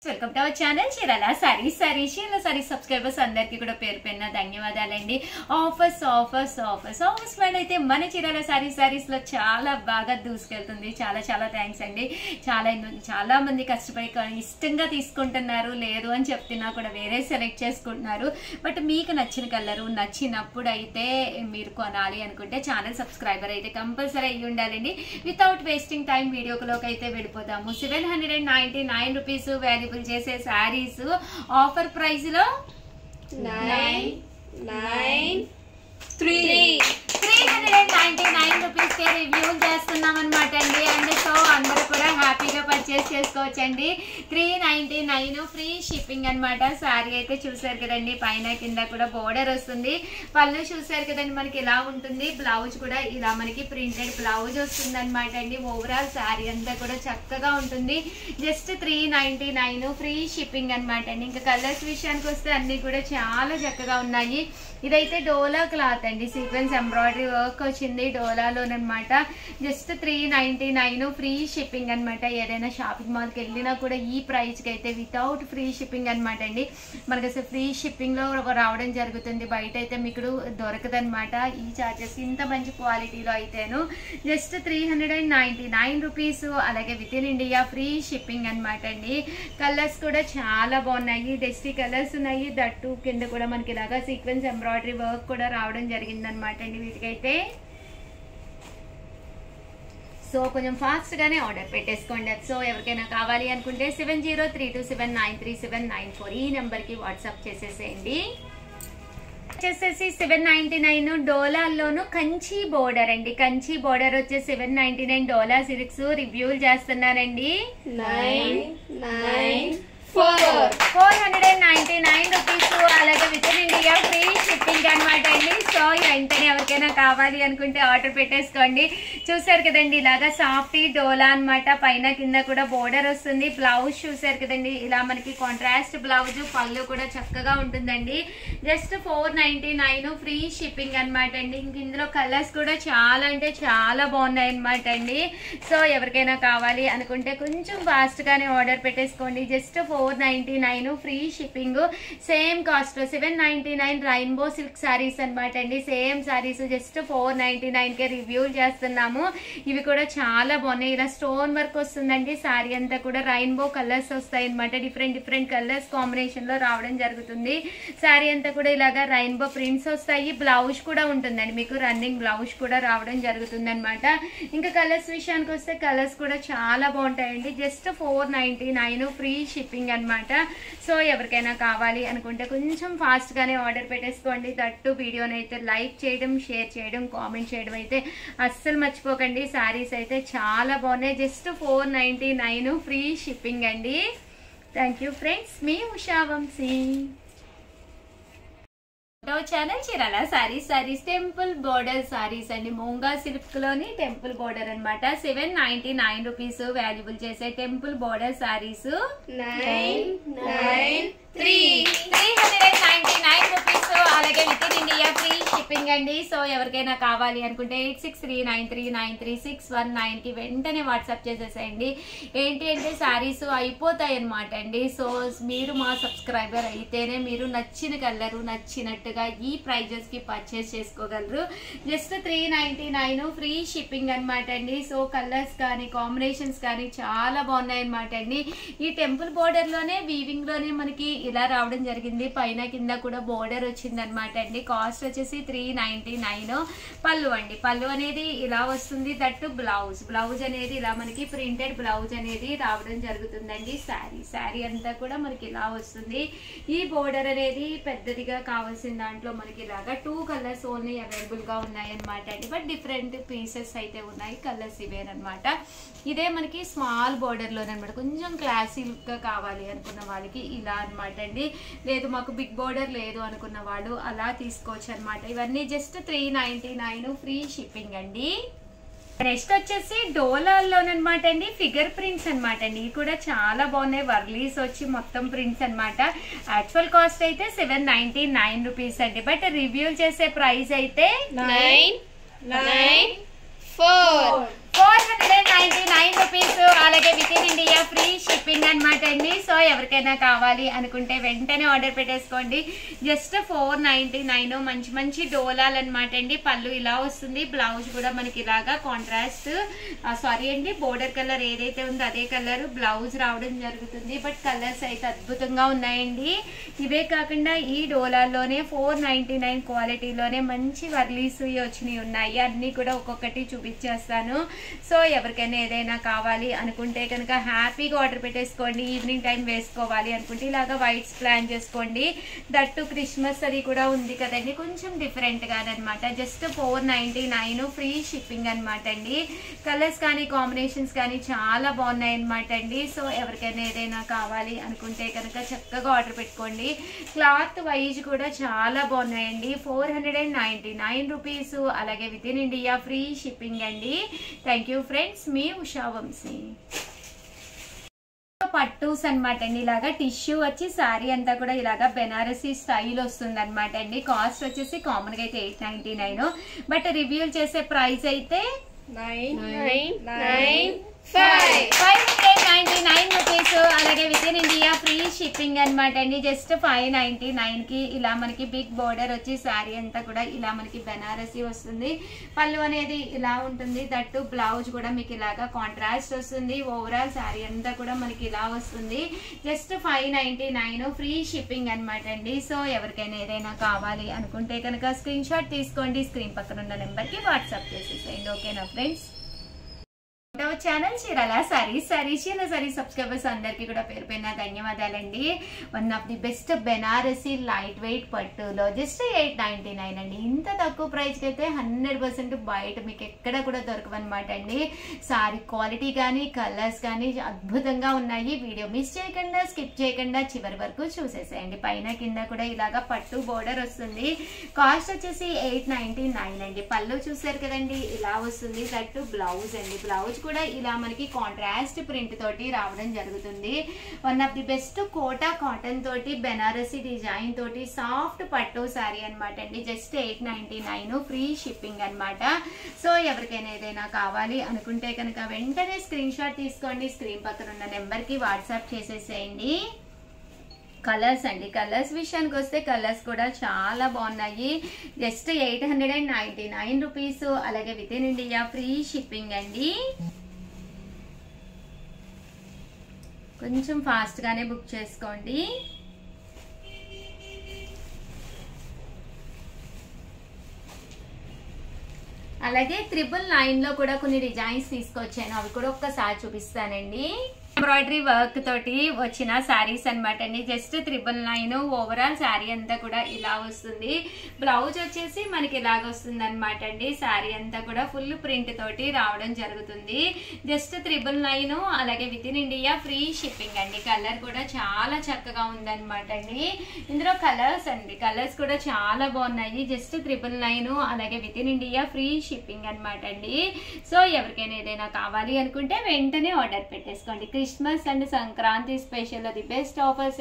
Welcome to our channel Chirala saris Chirala saris subscribers అందరికీ కూడా పేరు పేరున ధన్యవాదాలండి. ఆఫర్స్ మేడం అయితే మన చీరాల సారీస్ లో చాలా బాగా దూసుకెళ్తుంది. చాలా థ్యాంక్స్ అండి. చాలా మంది కష్టపడి ఇష్టంగా తీసుకుంటున్నారు. లేదు అని చెప్తున్నా కూడా వేరే సెలెక్ట్ చేసుకుంటున్నారు. బట్ మీకు నచ్చిన కలరు నచ్చినప్పుడు అయితే మీరు కొనాలి అనుకుంటే ఛానల్ సబ్స్క్రైబర్ అయితే కంపల్సరీ అయ్యి ఉండాలండి. వితౌట్ వేస్టింగ్ టైం వీడియోలోకి అయితే వెళ్ళిపోతాము. 799 రూపీస్ వాల్యూ చేసే సారీస్ ఆఫర్ ప్రైస్ లో 399 రూపీస్ కే రివ్యూ చేస్తున్నాం అనమాట అండి. అండ్ సో అందరూ కూడా హ్యాపీగా పర్చేస్ చేసుకోవచ్చండి. 399 ఫ్రీ షిప్పింగ్ అనమాట. సారీ అయితే చూసారు కదండి, పైన కింద కూడా బోర్డర్ వస్తుంది. పళ్ళు చూసారు కదండి మనకి ఇలా ఉంటుంది. బ్లౌజ్ కూడా ఇలా మనకి ప్రింటెడ్ బ్లౌజ్ వస్తుంది అనమాట అండి. ఓవరాల్ సారీ అంతా కూడా చక్కగా ఉంటుంది. జస్ట్ 399 ఫ్రీ షిప్పింగ్ అనమాట అండి. ఇంకా కలర్స్ విషయానికి వస్తే అన్ని కూడా చాలా చక్కగా ఉన్నాయి. ఇదైతే డోలా క్లాత్ అండి, సీక్వెన్స్ ఎంబ్రాయిడరీ వర్క్ వచ్చింది డోలాలోనమాట. జస్ట్ 399 ఫ్రీ షిప్పింగ్ అనమాట. ఏదైనా షాపింగ్ మాల్కి వెళ్ళినా కూడా ఈ ప్రైస్కి అయితే వితౌట్ ఫ్రీ షిప్పింగ్ అనమాట అండి. మనకి అసలు ఫ్రీ షిప్పింగ్లో రావడం జరుగుతుంది. బయట అయితే మీకు దొరకదనమాట ఈ చార్జెస్ ఇంత మంచి క్వాలిటీలో అయితేను. Just 399 rupees. అలాగే with in India free shipping అనమాట అండి. కలర్స్ కూడా చాలా బాగున్నాయి. డస్టీ కలర్స్ ఉన్నాయి. దట్టు కింద కూడా మనకి ఇలాగా సీక్వెన్స్ ఎంబ్రాయిడరీ వర్క్ కూడా రావడం జరిగింది అనమాట అండి వీటికైతే. సో కొంచెం ఫాస్ట్ గానే ఆర్డర్ పెట్టేసుకోండి. సో ఎవరికైనా కావాలి అనుకుంటే 7032793794 ఈ నెంబర్ కి వాట్సాప్ చేసేసేయండి. వచ్చేసేసి 799 డోలాల్లోను కంచి బోర్డర్ అండి. కంచి బోర్డర్ వచ్చేసి 799 డోలా సిల్క్స్ రివ్యూలు చేస్తున్నానండి. 499 రూపీస్. అలాగే with in India free shipping అనమాట అండి. సో వెంటనే ఎవరికైనా కావాలి అనుకుంటే ఆర్డర్ పెట్టేసుకోండి. చూసారు కదండి ఇలాగా సాఫ్ట్ డోలా అనమాట. పైన కింద కూడా బోర్డర్ వస్తుంది. బ్లౌజ్ చూసారు కదండి ఇలా మనకి కాంట్రాస్ట్ బ్లౌజ్. పళ్ళు కూడా చక్కగా ఉంటుందండి. జస్ట్ 499 ఫ్రీ షిప్పింగ్ అనమాట అండి. ఇంక ఇందులో కలర్స్ కూడా చాలా అంటే చాలా బాగున్నాయి అనమాట అండి. సో ఎవరికైనా కావాలి అనుకుంటే కొంచెం ఫాస్ట్ గానే ఆర్డర్ పెట్టేసుకోండి. Just 499 free shipping. Same cost 799 rainbow silk saris అనమాట అండి. సేమ్ సారీస్ జస్ట్ 499 కే రివ్యూ చేస్తున్నాము. ఇవి కూడా చాలా బాగున్నాయి. ఇలా స్టోన్ వర్క్ వస్తుందండి. సారీ అంతా కూడా రైన్బో కలర్స్ వస్తాయి అనమాట. డిఫరెంట్ కలర్స్ కాంబినేషన్ లో రావడం జరుగుతుంది. సారీ అంతా కూడా ఇలాగా రైన్బో ప్రింట్స్ వస్తాయి. బ్లౌజ్ కూడా ఉంటుందండి మీకు. రన్నింగ్ బ్లౌజ్ కూడా రావడం జరుగుతుంది అనమాట. ఇంకా కలర్స్ విషయానికి వస్తే కలర్స్ కూడా చాలా బాగుంటాయండి. జస్ట్ 499 ఫ్రీ షిప్పింగ్ అనమాట. సో ఎవరికైనా కావాలి అనుకుంటే కొంచెం ఫాస్ట్ గానే ఆర్డర్ పెట్టేసుకోండి. తట్టు వీడియోని అయితే లైక్ చేయడం, షేర్ చేయడం, కామెంట్ చేయడం అయితే అస్సలు మర్చిపోకండి. సారీస్ అయితే చాలా బాగున్నాయి. జస్ట్ 499 ఫ్రీ షిప్పింగ్ అండి. Thank you friends. మీ Usha Vamshi. Channel Chirala saris temple border saris అండి. మూంగా సిల్క్ లోని టెంపుల్ బోర్డర్ అనమాట. 799 రూపీస్ వాల్యుబుల్ చేసే టెంపుల్ బోర్డర్ సారీస్ 399 రూపీస్. అలాగే with in India free shipping అండి. సో ఎవరికైనా కావాలి అనుకుంటే 8639393619 కి వెంటనే వాట్సాప్ చేసేసేయండి. ఏంటి అంటే సారీస్ అయిపోతాయి అనమాట అండి. సో మీరు మా సబ్స్క్రైబర్ అయితేనే మీరు నచ్చిన కలరు నచ్చినట్టుగా ఈ ప్రైజెస్ కి పర్చేస్ చేసుకోగలరు. జస్ట్ 399 ఫ్రీ షిప్పింగ్ అనమాట అండి. సో కలర్స్ కానీ కాంబినేషన్స్ కానీ చాలా బాగున్నాయి అనమాట అండి. ఈ టెంపుల్ బోర్డర్ లోనే వీవింగ్ లోనే మనకి ఇలా రావడం జరిగింది. పైన కింద కూడా బోర్డర్ వచ్చింది అనమాట అండి. కాస్ట్ వచ్చేసి 399. పళ్ళు అండి. పళ్ళు అనేది ఇలా వస్తుంది. దట్టు బ్లౌజ్ అనేది ఇలా మనకి ప్రింటెడ్ బ్లౌజ్ అనేది రావడం జరుగుతుందండి. శారీ అంతా కూడా మనకి ఇలా వస్తుంది. ఈ బోర్డర్ అనేది పెద్దదిగా కావాల్సిన దాంట్లో మనకి ఇలాగా 2 కలర్స్ ఓన్లీ అవైలబుల్ గా ఉన్నాయి అనమాట అండి. బట్ డిఫరెంట్ పీసెస్ అయితే ఉన్నాయి. కలర్స్ ఇవేనమాట. ఇదే మనకి స్మాల్ బోర్డర్ లోనమాట. కొంచెం క్లాసీ లుక్ గా కావాలి అనుకున్న వాళ్ళకి ఇలా అనమాట అండి. లేదు మాకు బిగ్ బోర్డర్ లేదు అనుకున్న వాళ్ళు అలా తీసుకోవచ్చు అనమాట. ఇవన్నీ జస్ట్ 399 ఫ్రీ షిప్పింగ్ అండి. నెక్స్ట్ వచ్చేసి డోలాల్లోనమాట అండి. ఫిగర్ ప్రింట్స్ అనమాట అండి. ఇవి కూడా చాలా బాగున్నాయి. వర్లీస్ వచ్చి మొత్తం ప్రింట్స్ అనమాట. యాక్చువల్ కాస్ట్ అయితే 799 రూపీస్ అండి. బట్ రివ్యూ చేసే ప్రైస్ అయితే 994 499 రూపీస్, అలాగే with in India free shipping అనమాట అండి. సో ఎవరికైనా కావాలి అనుకుంటే వెంటనే ఆర్డర్ పెట్టేసుకోండి. జస్ట్ 499. మంచి మంచి డోలాలు అనమాట అండి. పళ్ళు ఇలా వస్తుంది, బ్లౌజ్ కూడా మనకి ఇలాగా కాంట్రాస్ట్ బోర్డర్ కలర్ ఏదైతే ఉందో అదే కలర్ బ్లౌజ్ రావడం జరుగుతుంది. బట్ కలర్స్ అయితే అద్భుతంగా ఉన్నాయండి. ఇవే కాకుండా ఈ డోలాల్లోనే 499 క్వాలిటీలోనే మంచి వర్లీస్ వచ్చినవి ఉన్నాయి. అన్ని కూడా ఒక్కొక్కటి చూపించేస్తాను. సో ఎవరికైనా ఏదైనా కావాలి అనుకుంటే కనుక హ్యాపీగా ఆర్డర్ పెట్టేసుకోండి. ఈవినింగ్ టైం వేసుకోవాలి అనుకుంటే ఇలాగా వైట్స్ ప్లాన్ చేసుకోండి. దట్టు క్రిస్మస్ అది కూడా ఉంది కదండి, కొంచెం డిఫరెంట్ గానమాట. జస్ట్ 499 ఫ్రీ షిప్పింగ్ అనమాట అండి. కలర్స్ కానీ కాంబినేషన్స్ కానీ చాలా బాగున్నాయి అనమాట అండి. సో ఎవరికైనా ఏదైనా కావాలి అనుకుంటే కనుక చక్కగా ఆర్డర్ పెట్టుకోండి. క్లాత్ వైజ్ కూడా చాలా బాగున్నాయండి. 499 రూపీస్, అలాగే with in India free shipping అండి. థ్యాంక్ యూ ఫ్రెండ్స్, మీ ఉషా వంశీ. పట్టూస్ అనమాట అండి. ఇలాగా టిష్యూ వచ్చి శారీ అంతా కూడా ఇలాగా బెనారసీ స్టైల్ వస్తుంది అనమాట అండి. కాస్ట్ వచ్చేసి కామన్ గా అయితే 899, బట్ రివ్యూ చేసే ప్రైస్ అయితే 599 రూపీస్, అలాగే with in India free shipping అనమాట అండి. జస్ట్ 599 కి ఇలా మనకి బిగ్ బోర్డర్ వచ్చి శారీ అంతా కూడా ఇలా మనకి బెనారసీ వస్తుంది. పళ్ళు అనేది ఇలా ఉంటుంది. దట్టు బ్లౌజ్ కూడా మీకు ఇలాగా కాంట్రాస్ట్ వస్తుంది. ఓవరాల్ శారీ అంతా కూడా మనకి ఇలా వస్తుంది. జస్ట్ 599 ఫ్రీ షిప్పింగ్ అనమాట అండి. సో ఎవరికైనా ఏదైనా కావాలి అనుకుంటే కనుక స్క్రీన్ షాట్ తీసుకోండి, స్క్రీన్ పక్కన ఉన్న నెంబర్ కి వాట్సాప్ చేసేసేయండి. ఓకేనా friends? Channel Chirala saris Chirala saris subscribers అందరికీ కూడా పేరు పైన ధన్యవాదాలండి. One of the best Banarasi light weight పట్టులో జస్ట్ 899 అండి. ఇంత తక్కువ ప్రైస్ కి అయితే 100% బయట మీకు ఎక్కడ కూడా దొరకవన్నమాట అండి. సారీ క్వాలిటీ కానీ కలర్స్ కానీ అద్భుతంగా ఉన్నాయి. వీడియో మిస్ చేయకుండా స్కిప్ చేయకుండా చివరి వరకు చూసేసేయండి. పైన కింద కూడా ఇలాగా పట్టు బోర్డర్ వస్తుంది. కాస్ట్ వచ్చేసి 899 అండి. పళ్ళు చూసారు కదండి, ఇలా వస్తుంది. దట్టు బ్లౌజ్ అండి. బ్లౌజ్ కూడా ఇలా మనకి కాంట్రాస్ట్ ప్రింట్ తోటి రావడం జరుగుతుంది. One of the best Kota cotton తోటి బెనారసీ డిజైన్ తోటి సాఫ్ట్ పట్టు సారీ అనమాట అండి. జస్ట్ 899 ఫ్రీ షిప్పింగ్ అనమాట. సో ఎవరికైనా ఏదైనా కావాలి అనుకుంటే కనుక వెంటనే స్క్రీన్ షాట్ తీసుకోండి, స్క్రీన్ పక్కన ఉన్న నెంబర్ కి వాట్సాప్ చేసేసేయండి. కలర్స్ అండి, కలర్స్ విషయానికి వస్తే కలర్స్ కూడా చాలా బాగున్నాయి. జస్ట్ 899 రూపీస్, అలాగే with in India free shipping అండి. కొంచెం ఫాస్ట్ గానే బుక్ చేసుకోండి. అలాగే 999 లో కూడా కొన్ని డిజైన్స్ తీసుకొచ్చాను, అవి కూడా ఒక్కసారి చూపిస్తానండి. ఎంబ్రాయిడరీ వర్క్ తోటి వచ్చిన శారీస్ అనమాట అండి. జస్ట్ 999 ఓవరాల్ శారీ అంతా కూడా ఇలా వస్తుంది. బ్లౌజ్ వచ్చేసి మనకి ఇలాగ వస్తుంది అనమాట అండి. శారీ అంతా కూడా ఫుల్ ప్రింట్ తోటి రావడం జరుగుతుంది. జస్ట్ 999, అలాగే with in India free shipping అండి. కలర్ కూడా చాలా చక్కగా ఉందన్నమాట అండి. ఇందులో కలర్స్ అండి, కలర్స్ కూడా చాలా బాగున్నాయి. జస్ట్ 999, అలాగే with in India free shipping అనమాట అండి. సో ఎవరికైనా ఏదైనా కావాలి అనుకుంటే వెంటనే ఆర్డర్ పెట్టేసుకోండి. Christmas and Sankranti special the best offers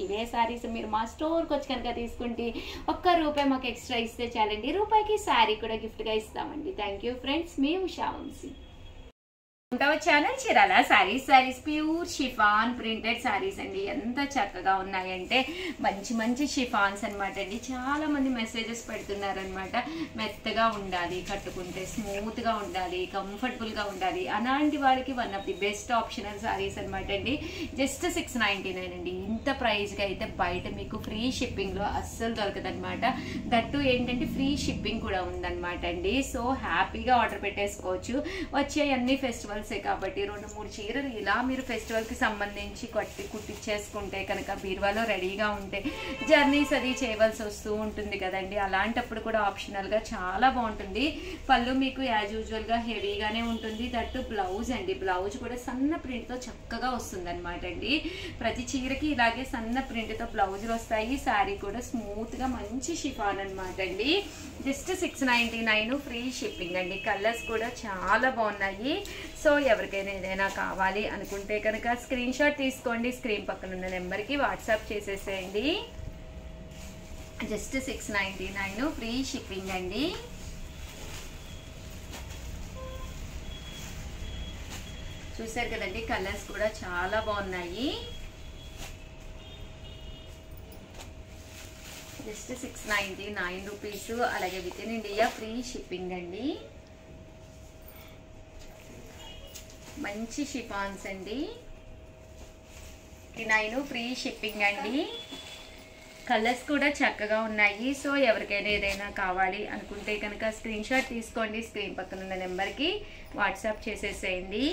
ఇవే సారీస్ మీరు మా స్టోర్కి వచ్చి కనుక తీసుకుంటే ₹1 మాకు ఎక్స్ట్రా ఇస్తే చాలండి. రూపాయికి శారీ కూడా గిఫ్ట్ గా ఇస్తామండి. థ్యాంక్ యూ ఫ్రెండ్స్, మీ Usha Vamshi. Channel Chirala saris pure chiffon printed saris అండి. ఎంత చక్కగా ఉన్నాయంటే మంచి మంచి షిఫాన్స్ అనమాట అండి. చాలా మంది మెసేజెస్ పెడుతున్నారనమాట. మెత్తగా ఉండాలి, కట్టుకుంటే స్మూత్ గా ఉండాలి, కంఫర్టబుల్ గా ఉండాలి, అలాంటి వాళ్ళకి one of the best optional saris అనమాట అండి. జస్ట్ 699 అండి. ఇంత ప్రైస్ గా అయితే బయట మీకు ఫ్రీ షిప్పింగ్ లో అస్సలు దొరకదనమాట. దట్టు ఏంటంటే ఫ్రీ షిప్పింగ్ కూడా ఉందన్నమాట అండి. సో హ్యాపీగా ఆర్డర్ పెట్టేసుకోవచ్చు. వచ్చే అన్ని ఫెస్టివల్స్ కాబట్టి 2-3 చీరలు ఇలా మీరు ఫెస్టివల్ కి సంబంధించి కుట్టించేసుకుంటే కనుక బీరువాలో రెడీగా ఉంటే జర్నీస్ అది చేయవలసి వస్తూ ఉంటుంది కదండి. అలాంటప్పుడు కూడా ఆప్షనల్ గా చాలా బాగుంటుంది. పళ్ళు మీకు యాజ్ యూజువల్ గా హెవీగానే ఉంటుంది. దట్టు బ్లౌజ్ అండి. బ్లౌజ్ కూడా సన్న ప్రింట్ తో చక్కగా వస్తుంది అనమాట అండి. ప్రతి చీరకి ఇలాగే సన్న ప్రింట్ తో బ్లౌజులు వస్తాయి. శారీ కూడా స్మూత్ గా మంచి షిఫాన్ అనమాట అండి. జస్ట్ 699 ఫ్రీ షిప్పింగ్ అండి. కలర్స్ కూడా చాలా బాగున్నాయి. సో ఎవరికైనా ఏదైనా కావాలి అనుకుంటే కనుక స్క్రీన్ షాట్ తీసుకోండి, స్క్రీన్ పక్కన ఉన్న నెంబర్కి వాట్సాప్ చేసేసేయండి. జస్ట్ 699 ఫ్రీ షిప్పింగ్ అండి. చూసారు కదండి, కలర్స్ కూడా చాలా బాగున్నాయి. Just 699 rupees. అలాగే with in India free shipping అండి. మంచి షిఫాన్స్ అండి. 9 ఫ్రీ షిప్పింగ్ అండి. కలర్స్ కూడా చక్కగా ఉన్నాయి. సో ఎవరికైనా ఏదైనా కావాలి అనుకుంటే కనుక స్క్రీన్ షాట్ తీసుకోండి, స్క్రీన్ పక్కన ఉన్న నెంబర్కి వాట్సాప్ చేసేసేయండి.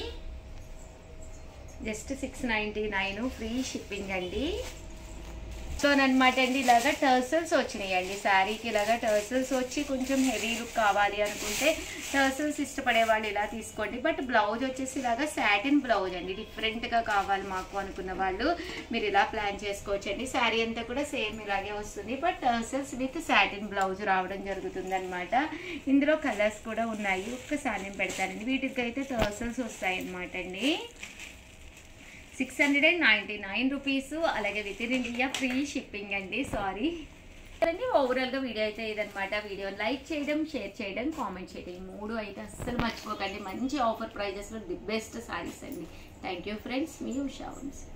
జస్ట్ 699 ఫ్రీ షిప్పింగ్ అండి. సో అనమాట అండి, ఇలాగా టర్సల్స్ వచ్చినాయండి. శారీకి ఇలాగా టర్సల్స్ వచ్చి కొంచెం హెవీ లుక్ కావాలి అనుకుంటే టర్సల్స్ ఇష్టపడే వాళ్ళు ఇలా తీసుకోండి. బట్ బ్లౌజ్ వచ్చేసి ఇలాగా సాటిన్ బ్లౌజ్ అండి. డిఫరెంట్గా కావాలి మాకు అనుకున్న వాళ్ళు మీరు ఇలా ప్లాన్ చేసుకోవచ్చండి. శారీ అంతా కూడా సేమ్ ఇలాగే వస్తుంది, బట్ టర్సల్స్ విత్ సాటిన్ బ్లౌజ్ రావడం జరుగుతుంది అనమాట. ఇందులో కలర్స్ కూడా ఉన్నాయి. ఒక్కసారి నేను పెడతానండి. వీటికైతే టర్సల్స్ వస్తాయి అనమాట అండి. 699 రూపీస్. అలాగే with in India free shipping అండి. సారీ అండి, ఓవరాల్గా వీడియో అయితే ఇదనమాట. వీడియో లైక్ చేయడం, షేర్ చేయడం, కామెంట్ చేయడం, ఈ 3 అయితే అస్సలు మర్చిపోకండి. మంచి ఆఫర్ ప్రైజెస్లో ది బెస్ట్ సారీస్ అండి. థ్యాంక్ యూ ఫ్రెండ్స్, మీ ఉషా వంశీ.